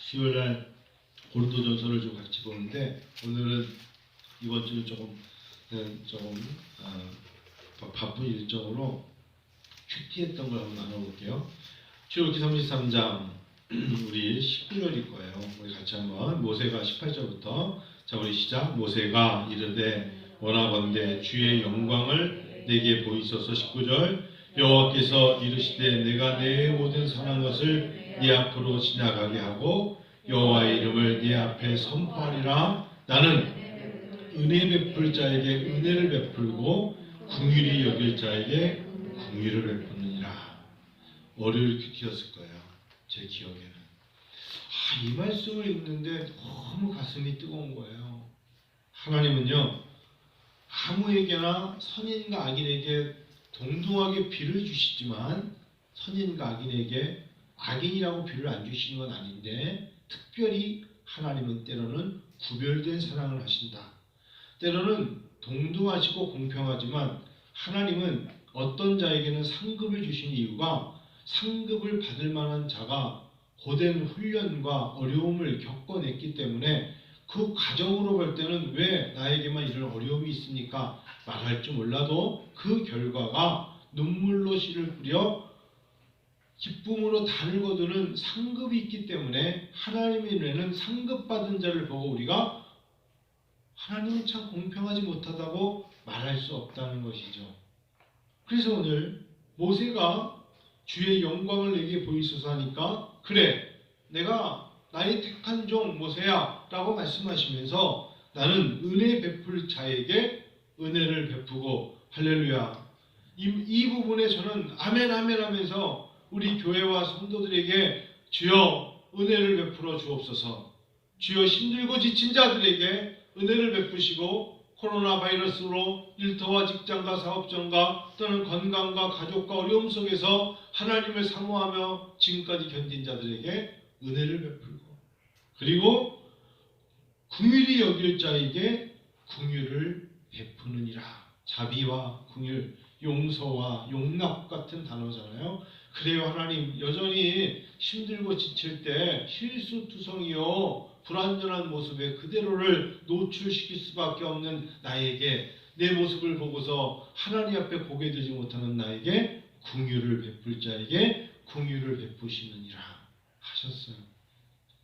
수요일날 고린도전서를 좀 같이 보는데 오늘은 이번 주는 조금 바쁜 일정으로 큐티했던 걸 한번 나눠볼게요. 출애굽기 33장 우리 19절일 거예요. 우리 같이 한번 모세가 18절부터 자 우리 시작. 모세가 이르되 원하건대 주의 영광을 내게 보이소서. 19절 여호와께서 이르시되 내가 내 모든 선한 것을 네 앞으로 지나가게 하고 여호와의 이름을 네 앞에 선포하리라. 나는 은혜 베풀 자에게 은혜를 베풀고 긍휼히 여길 자에게 긍휼을 베푸느니라. 월요일 큐티였을 거예요. 제 기억에는. 이 말씀을 읽는데 너무 가슴이 뜨거운 거예요. 하나님은요 아무에게나 선인과 악인에게 동등하게 비를 주시지만 선인과 악인에게 악인이라고 비를 안 주시는 건 아닌데 특별히 하나님은 때로는 구별된 사랑을 하신다. 때로는 동등하시고 공평하지만 하나님은 어떤 자에게는 상급을 주신 이유가 상급을 받을 만한 자가 고된 훈련과 어려움을 겪어냈기 때문에 그 과정으로 볼 때는 왜 나에게만 이런 어려움이 있습니까? 말할 줄 몰라도 그 결과가 눈물로 씨를 뿌려 기쁨으로 단을 거두는 상급이 있기 때문에 하나님의 눈에는 상급받은 자를 보고 우리가 하나님은 참 공평하지 못하다고 말할 수 없다는 것이죠. 그래서 오늘 모세가 주의 영광을 내게 보이소서 하니까 그래 내가 나의 택한 종 모세야 라고 말씀하시면서 나는 은혜 베풀 자에게 은혜를 베푸고 할렐루야. 이 부분에 저는 아멘 아멘 하면서 우리 교회와 성도들에게 주여 은혜를 베풀어 주옵소서. 주여 힘들고 지친 자들에게 은혜를 베푸시고 코로나 바이러스로 일터와 직장과 사업장과 또는 건강과 가족과 어려움 속에서 하나님을 사모하며 지금까지 견딘 자들에게 은혜를 베풀고 그리고 긍휼히 여길 자에게 긍휼을 베푸느니라. 자비와 긍휼, 용서와 용납 같은 단어잖아요. 그래요. 하나님 여전히 힘들고 지칠 때 실수투성이요 불완전한 모습에 그대로를 노출시킬 수밖에 없는 나에게 내 모습을 보고서 하나님 앞에 고개 들지 못하는 나에게 긍휼을 베풀 자에게 긍휼을 베푸시느니라 하셨어요.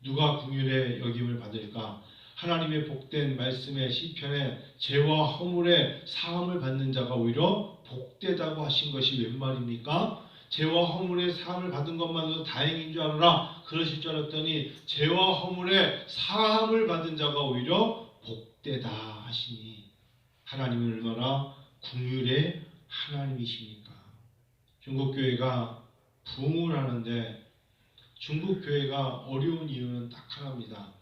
누가 긍휼의 여김을 받을까? 하나님의 복된 말씀의 시편에 죄와 허물의 사함을 받는 자가 오히려 복되다고 하신 것이 웬 말입니까? 죄와 허물의 사함을 받은 것만으로도 다행인 줄 아노라 그러실 줄 알았더니 죄와 허물의 사함을 받은 자가 오히려 복되다 하시니 하나님은 얼마나 긍휼의 하나님이십니까? 중국교회가 부흥을 하는데 중국교회가 어려운 이유는 딱 하나입니다.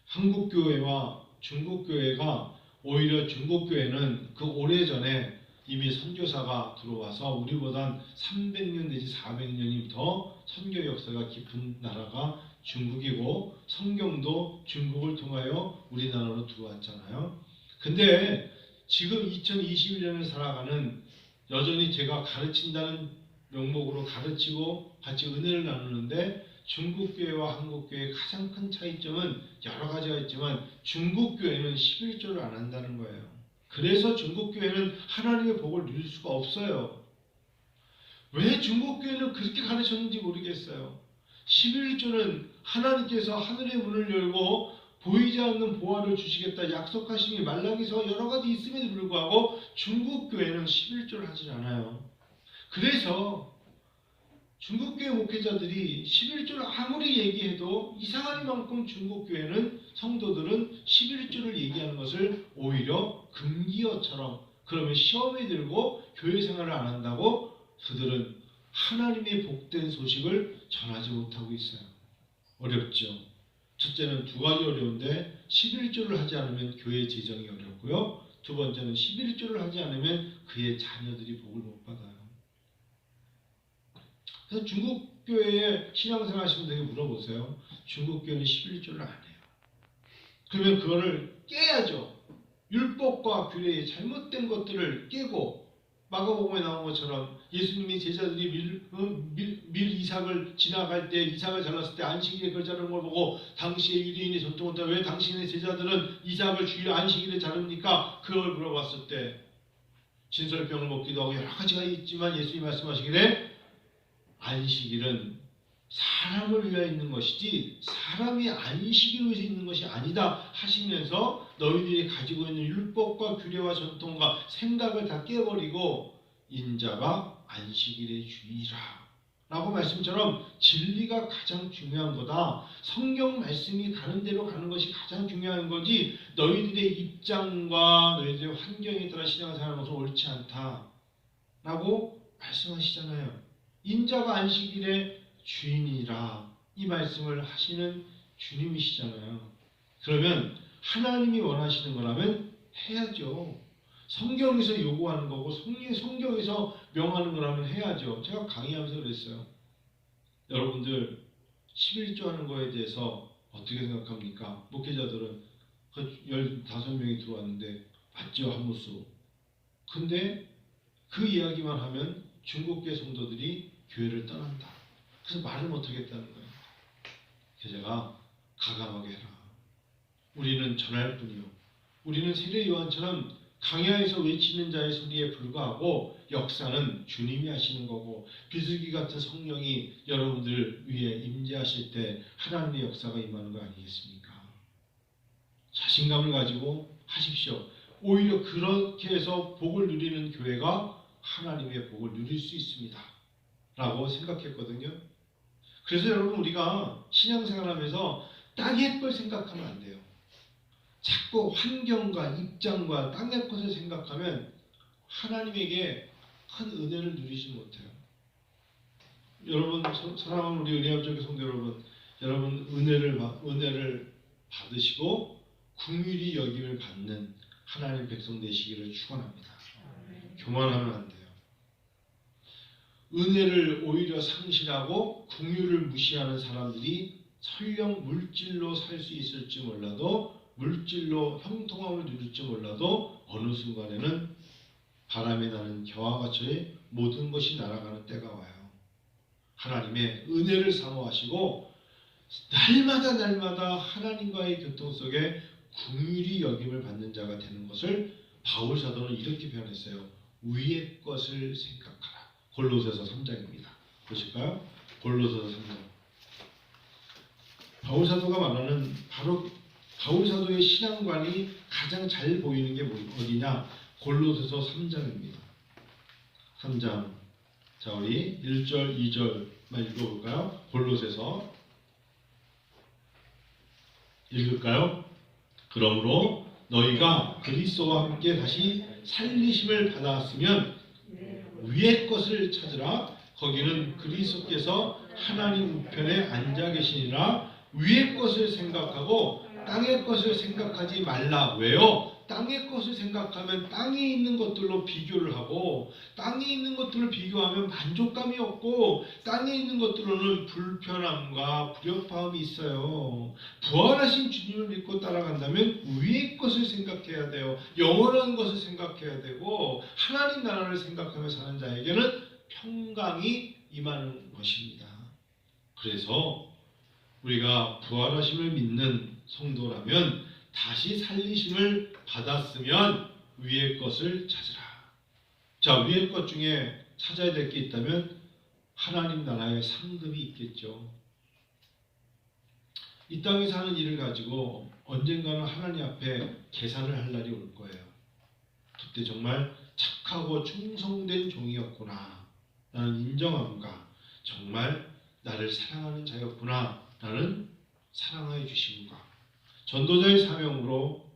한국교회와 중국교회가 오히려 중국교회는 그 오래전에 이미 선교사가 들어와서 우리보단 300년 내지 400년이 더 선교 역사가 깊은 나라가 중국이고 성경도 중국을 통하여 우리나라로 들어왔잖아요. 근데 지금 2021년을 살아가는 여전히 제가 가르친다는 명목으로 가르치고 같이 은혜를 나누는데 중국교회와 한국교회의 가장 큰 차이점은 여러 가지가 있지만 중국교회는 11조를 안 한다는 거예요. 그래서 중국교회는 하나님의 복을 누릴 수가 없어요. 왜 중국교회는 그렇게 가르쳤는지 모르겠어요. 11조는 하나님께서 하늘의 문을 열고 보이지 않는 보화를 주시겠다 약속하심이 말라기서 여러 가지 있음에도 불구하고 중국교회는 11조를 하지 않아요. 그래서 중국교회 목회자들이 11조를 아무리 얘기해도 이상한 만큼 중국교회는 성도들은 11조를 얘기하는 것을 오히려 금기어처럼 그러면 시험에 들고 교회 생활을 안 한다고 그들은 하나님의 복된 소식을 전하지 못하고 있어요. 어렵죠. 첫째는 두 가지 어려운데 11조를 하지 않으면 교회 재정이 어렵고요. 두 번째는 11조를 하지 않으면 그의 자녀들이 복을 못 받아요. 그래서 중국교회에 신앙생활 하시는 분에게 물어보세요. 중국교회는 11조를 안 해요. 그러면 그거를 깨야죠. 율법과 규례의 잘못된 것들을 깨고 마가복음에 나온 것처럼 예수님이 제자들이 밀 이삭을 지나갈 때 이삭을 잘랐을 때 안식일에 그걸 자르는 걸 보고 당시의 유대인의 전통은 왜 당신의 제자들은 이삭을 주일 안식일에 자릅니까? 그걸 물어봤을 때 진설병을 먹기도 하고 여러 가지가 있지만 예수님이 말씀하시기를 안식일은 사람을 위하여 있는 것이지 사람이 안식일 위해서 있는 것이 아니다 하시면서 너희들이 가지고 있는 율법과 규례와 전통과 생각을 다 깨버리고 인자가 안식일의 주이라 라고 말씀처럼 진리가 가장 중요한 거다. 성경 말씀이 가는 대로 가는 것이 가장 중요한 거지 너희들의 입장과 너희들의 환경에 따라 신앙생활하는 것은 옳지 않다 라고 말씀하시잖아요. 인자가 안식일의 주인이라 이 말씀을 하시는 주님이시잖아요. 그러면 하나님이 원하시는 거라면 해야죠. 성경에서 요구하는 거고 성경에서 명하는 거라면 해야죠. 제가 강의하면서 그랬어요. 여러분들 11조 하는 거에 대해서 어떻게 생각합니까? 목회자들은 15명이 들어왔는데 맞죠? 한무수. 근데 그 이야기만 하면 중국계 성도들이 교회를 떠난다. 그래서 말을 못하겠다는 거예요. 그래서 제가 가감하게 해라. 우리는 전할 뿐이요. 우리는 세례 요한처럼 강야에서 외치는 자의 소리에 불과하고 역사는 주님이 하시는 거고 비수기 같은 성령이 여러분들 위에 임재하실 때 하나님의 역사가 임하는 거 아니겠습니까? 자신감을 가지고 하십시오. 오히려 그렇게 해서 복을 누리는 교회가 하나님의 복을 누릴 수 있습니다. 라고 생각했거든요. 그래서 여러분 우리가 신앙생활하면서 땅의 걸 생각하면 안 돼요. 자꾸 환경과 입장과 땅의 것을 생각하면 하나님에게 큰 은혜를 누리지 못해요. 여러분 사랑하는 우리 은혜협정의 성도 여러분 은혜를 받으시고 긍휼히 여김을 받는 하나님의 백성 되시기를 축원합니다. 교만하면 안 돼요. 은혜를 오히려 상실하고 긍휼을 무시하는 사람들이 설령 물질로 살 수 있을지 몰라도 물질로 형통함을 누릴지 몰라도 어느 순간에는 바람에 나는 겨와 같이 모든 것이 날아가는 때가 와요. 하나님의 은혜를 사모하시고 날마다 하나님과의 교통 속에 긍휼히 여김을 받는 자가 되는 것을 바울 사도는 이렇게 표현했어요. 위의 것을 생각하라. 골로새서 3장입니다. 보실까요? 골로새서 3장. 바울 사도가 말하는 바로 바울 사도의 신앙관이 가장 잘 보이는 게 어디냐? 골로새서 3장입니다. 3장. 자, 우리 1절, 2절만 읽어볼까요? 골로새서 읽을까요? 그러므로 너희가 그리스도와 함께 다시 살리심을 받았으면 위의 것을 찾으라. 거기는 그리스도께서 하나님 우편에 앉아 계시니라. 위의 것을 생각하고 땅의 것을 생각하지 말라. 왜요? 땅의 것을 생각하면 땅에 있는 것들로 비교를 하고 땅에 있는 것들을 비교하면 만족감이 없고 땅에 있는 것들로는 불편함과 불협화음이 있어요. 부활하신 주님을 믿고 따라간다면 위의 것을 생각해야 돼요. 영원한 것을 생각해야 되고 하나님 나라를 생각하며 사는 자에게는 평강이 임하는 것입니다. 그래서 우리가 부활하심을 믿는 성도라면 다시 살리심을 받았으면 위의 것을 찾으라. 자, 위의 것 중에 찾아야 될 게 있다면 하나님 나라의 상급이 있겠죠. 이 땅에서 하는 일을 가지고 언젠가는 하나님 앞에 계산을 할 날이 올 거예요. 그때 정말 착하고 충성된 종이었구나 라는 인정함과 정말 나를 사랑하는 자였구나 라는 사랑하여 주심과 전도자의 사명으로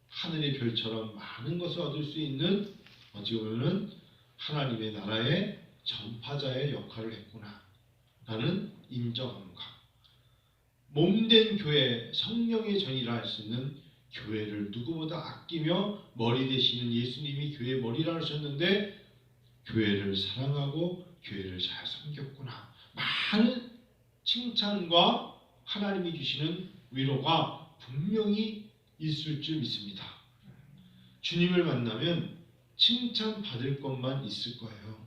하늘의 별처럼 많은 것을 얻을 수 있는 어찌 보면 하나님의 나라의 전파자의 역할을 했구나 라는 인정함과 몸된 교회, 성령의 전이라 할 수 있는 교회를 누구보다 아끼며 머리 되시는 예수님이 교회의 머리라 하셨는데 교회를 사랑하고 교회를 잘 섬겼구나. 많은 칭찬과 하나님이 주시는 위로가 분명히 있을 줄 믿습니다. 주님을 만나면 칭찬받을 것만 있을 거예요.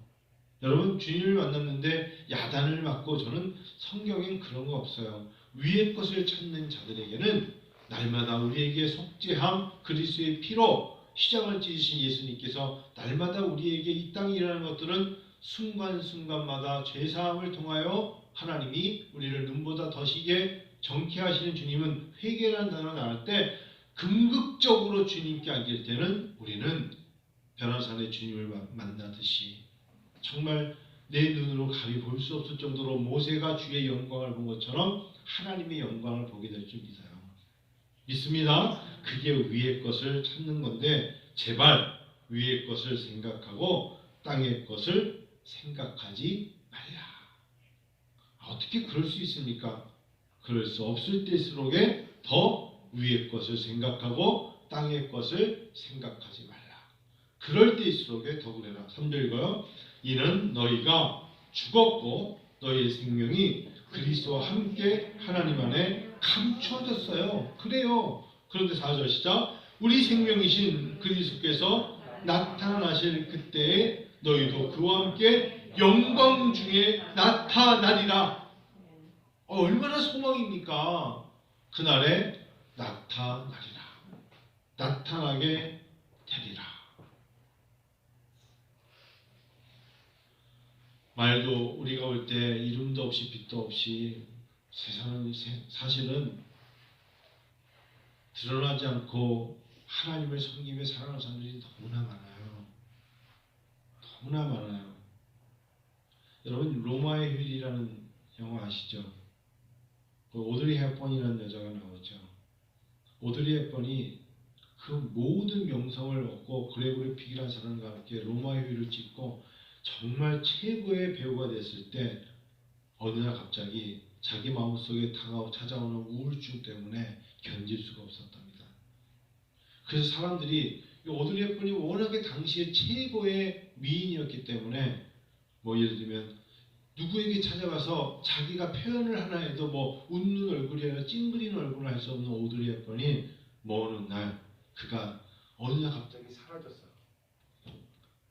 여러분 주님을 만났는데 야단을 맞고 저는 성경엔 그런 거 없어요. 위의 것을 찾는 자들에게는 날마다 우리에게 속죄함 그리스도의 피로 시장을 찢으신 예수님께서 날마다 우리에게 이 땅에 일어나는 것들은 순간순간마다 죄사함을 통하여 하나님이 우리를 눈보다 더 시게 정케하시는 주님은 회개라는 단어가 나올 때 궁극적으로 주님께 안길 때는 우리는 변화산의 주님을 만나듯이 정말 내 눈으로 감히 볼 수 없을 정도로 모세가 주의 영광을 본 것처럼 하나님의 영광을 보게 될 줄 믿어요. 믿습니다. 그게 위의 것을 찾는 건데 제발 위의 것을 생각하고 땅의 것을 생각하지 말라. 어떻게 그럴 수 있습니까? 그럴 수 없을 때일수록에 더 위의 것을 생각하고 땅의 것을 생각하지 말라. 그럴 때일수록에 더 그래라. 3절 읽어요. 이는 너희가 죽었고 너희의 생명이 그리스도와 함께 하나님 안에 감추어졌어요. 그래요. 그런데 4절 시작. 우리 생명이신 그리스도께서 나타나실 그때에 너희도 그와 함께 영광 중에 나타나리라. 얼마나 소망입니까? 그날에 나타나리라. 나타나게 되리라. 말도 우리가 올 때 이름도 없이 빛도 없이 세상은 사실은 드러나지 않고 하나님을 섬기며 살아가는 사람들이 너무나 많아요. 너무나 많아요. 여러분 로마의 휴일이라는 영화 아시죠? 그 오드리 헵번이라는 여자가 나오죠. 오드리 헵번이 그 모든 명성을 얻고 그레고리 픽이라는 사람과 함께 로마의 휴일을 찍고 정말 최고의 배우가 됐을 때 어느 날 갑자기 자기 마음속에 찾아오는 우울증 때문에 견딜 수가 없었답니다. 그래서 사람들이 오드리 헵번이 워낙에 당시에 최고의 미인이었기 때문에 뭐 예를 들면 누구에게 찾아가서 자기가 표현을 하나 해도 뭐 웃는 얼굴이 아니라 찡그리는 얼굴을 할 수 없는 오드리 헵번이 어느 날 그가 어느 날 갑자기 사라졌어요.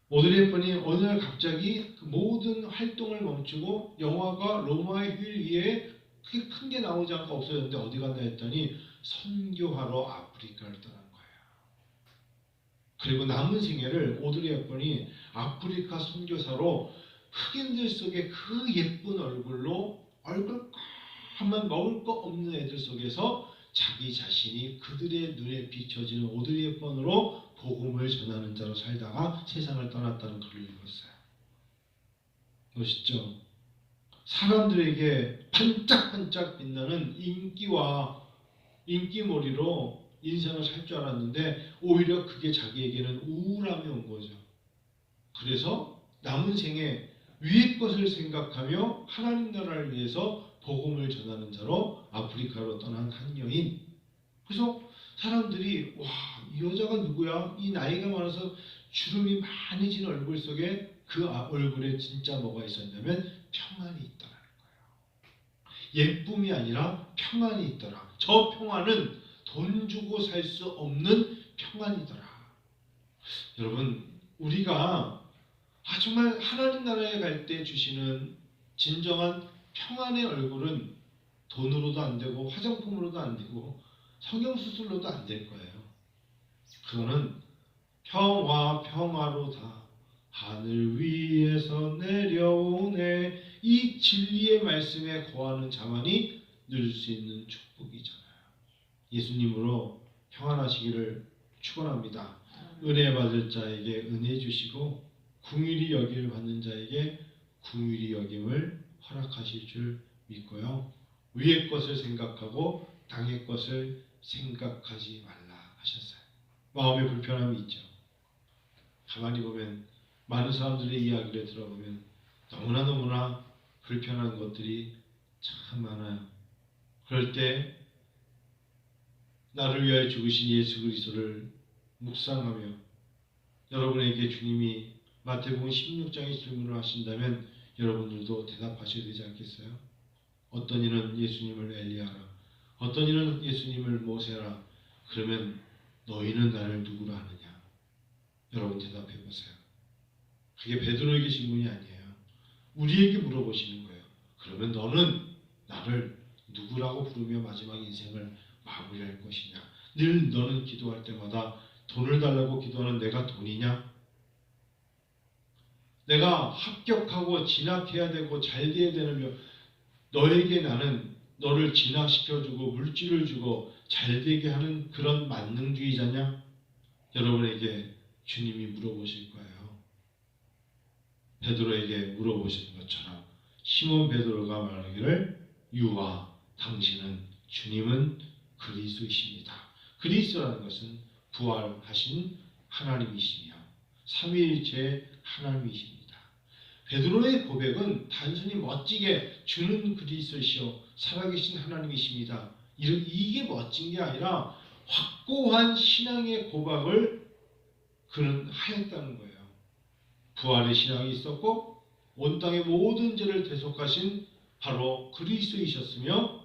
오드리 헵번이 어느 날 갑자기 그 모든 활동을 멈추고 영화가 로마의 휴일 위에 크게 큰 게 나오지 않고 없어졌는데 어디 갔나 했더니 선교하러 아프리카를 떠난 거예요. 그리고 남은 생애를 오드리 헵번이 아프리카 선교사로 흑인들 속에 그 예쁜 얼굴로 얼굴 까만 먹을 거 없는 애들 속에서 자기 자신이 그들의 눈에 비춰지는 오드리 헵번으로 복음을 전하는 자로 살다가 세상을 떠났다는 글을 읽었어요. 멋있죠? 사람들에게 반짝반짝 빛나는 인기와 인기몰이로 인생을 살 줄 알았는데 오히려 그게 자기에게는 우울함이 온 거죠. 그래서 남은 생에 위의 것을 생각하며 하나님 나라를 위해서 복음을 전하는 자로 아프리카로 떠난 한 여인. 그래서 사람들이 와, 이 여자가 누구야? 이 나이가 많아서 주름이 많이 진 얼굴 속에 그 얼굴에 진짜 뭐가 있었냐면 평안이 있더라는 거예요. 예쁨이 아니라 평안이 있더라. 저 평안은 돈 주고 살 수 없는 평안이더라. 여러분 우리가 정말 하나님 나라에 갈 때 주시는 진정한 평안의 얼굴은 돈으로도 안 되고 화장품으로도 안 되고 성형수술로도 안 될 거예요. 그거는 평화로다 하늘 위에서 내려오네 이 진리의 말씀에 거하는 자만이 누릴 수 있는 축복이잖아요. 예수님으로 평안하시기를 축원합니다. 은혜 받을 자에게 은혜 주시고 긍휼히 여김을 받는 자에게 긍휼히 여김을 허락하실 줄 믿고요. 위의 것을 생각하고 땅의 것을 생각하지 말라 하셨어요. 마음에 불편함이 있죠. 가만히 보면 많은 사람들의 이야기를 들어보면 너무나 불편한 것들이 참 많아요. 그럴 때 나를 위하여 죽으신 예수 그리스도를 묵상하며 여러분에게 주님이 마태복음 16장의 질문을 하신다면 여러분들도 대답하셔야 되지 않겠어요? 어떤 이는 예수님을 엘리야라, 어떤 이는 예수님을 모세라. 그러면 너희는 나를 누구라 하느냐? 여러분 대답해 보세요. 그게 베드로에게 질문이 아니에요. 우리에게 물어보시는 거예요. 그러면 너는 나를 누구라고 부르며 마지막 인생을 마무리할 것이냐? 늘 너는 기도할 때마다 돈을 달라고 기도하는 내가 돈이냐? 내가 합격하고 진학해야 되고 잘 돼야 되는 너에게 나는 너를 진학시켜주고 물질을 주고 잘 되게 하는 그런 만능주의자냐? 여러분에게 주님이 물어보실 거예요. 베드로에게 물어보시는 것처럼 시몬 베드로가 말하기를 유아 당신은 주님은 그리스도이십니다. 그리스도라는 것은 부활하신 하나님이시며 삼위일체 하나님이십니다. 베드로의 고백은 단순히 멋지게 주는 그리스도시요 살아계신 하나님이십니다. 이게 멋진 게 아니라 확고한 신앙의 고백을 그는 하였다는 거예요. 부활의 신앙이 있었고 온 땅의 모든 죄를 대속하신 바로 그리스도이셨으며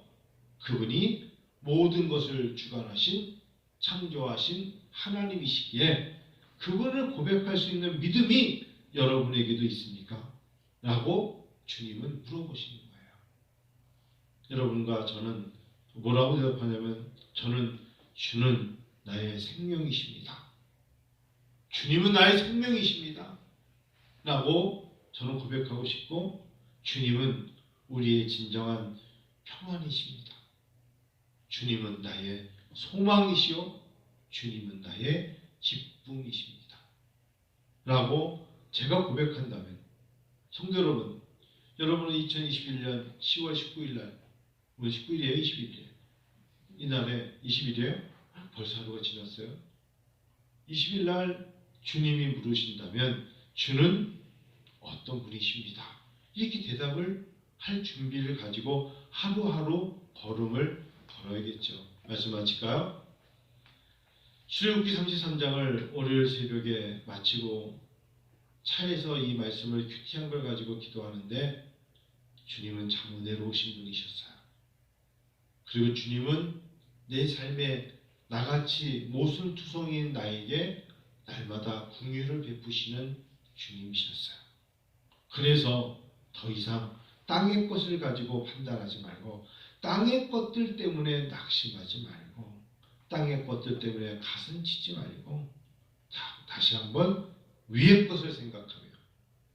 그분이 모든 것을 주관하신 창조하신 하나님이시기에 그분을 고백할 수 있는 믿음이 여러분에게도 있습니까? 라고 주님은 물어보시는 거예요. 여러분과 저는 뭐라고 대답하냐면 저는 주는 나의 생명이십니다. 주님은 나의 생명이십니다. 라고 저는 고백하고 싶고 주님은 우리의 진정한 평안이십니다. 주님은 나의 소망이시요 주님은 나의 기쁨이십니다. 라고 제가 고백한다면 성도 여러분, 여러분은 2021년 10월 19일 날 오늘 19일이에요? 20일이에요? 이날에 20일이에요? 벌써 하루가 지났어요? 20일 날 주님이 물으신다면 주는 어떤 분이십니다. 이렇게 대답을 할 준비를 가지고 하루하루 걸음을 걸어야겠죠. 말씀 마칠까요? 출애굽기 33장을 월요일 새벽에 마치고 차에서 이 말씀을 큐티한 걸 가지고 기도하는데 주님은 참 은혜로우신 분이셨어요. 그리고 주님은 내 삶에 나같이 모순투성이인 나에게 날마다 긍휼을 베푸시는 주님이셨어요. 그래서 더 이상 땅의 것을 가지고 판단하지 말고 땅의 것들 때문에 낙심하지 말고 땅의 것들 때문에 가슴치지 말고 다시 한번 위의 것을 생각하며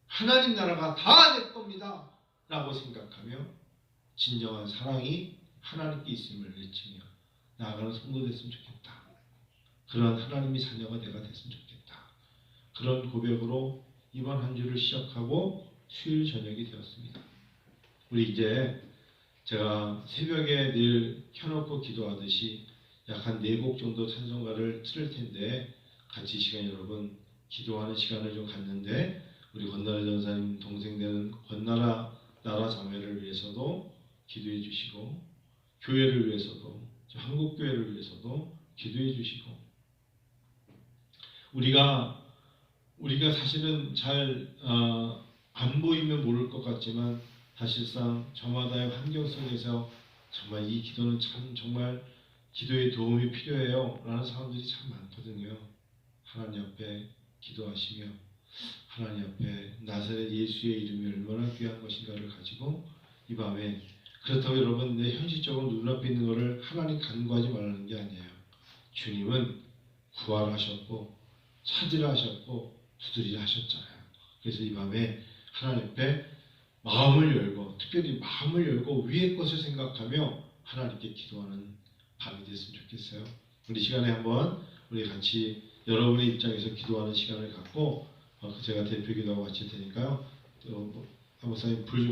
하나님 나라가 다 내 겁니다 라고 생각하며 진정한 사랑이 하나님께 있음을 외치며 나아가는 성도 됐으면 좋겠다. 그런 하나님의 자녀가 내가 됐으면 좋겠다. 그런 고백으로 이번 한 주를 시작하고 수요일 저녁이 되었습니다. 우리 이제 제가 새벽에 늘 켜놓고 기도하듯이 약 한 4곡 정도 찬송가를 틀을 텐데 같이 시간 여러분 기도하는 시간을 좀 갖는데 우리 권나라 전사님 동생 되는 권나라 나라 자매를 위해서도 기도해 주시고 교회를 위해서도 한국교회를 위해서도 기도해 주시고 우리가 사실은 잘 안 보이면 모를 것 같지만 사실상 저마다의 환경 속에서 정말 이 기도는 참 정말 기도의 도움이 필요해요 라는 사람들이 참 많거든요. 하나님 앞에 기도하시며 하나님 앞에 나사렛 예수의 이름이 얼마나 귀한 것인가를 가지고 이 밤에 그렇다고 여러분 내 현실적으로 눈앞에 있는 것을 하나님 간구하지 말라는 게 아니에요. 주님은 구하하셨고 찾으라 하셨고 두드리라 하셨잖아요. 그래서 이 밤에 하나님 앞에 마음을 열고 특별히 마음을 열고 위의 것을 생각하며 하나님께 기도하는 밤이 됐으면 좋겠어요. 우리 시간에 한번 우리 같이 여러분의 입장에서 기도하는 시간을 갖고 제가 대표 기도하고 마칠 테니까요. 또 목사님 불 좀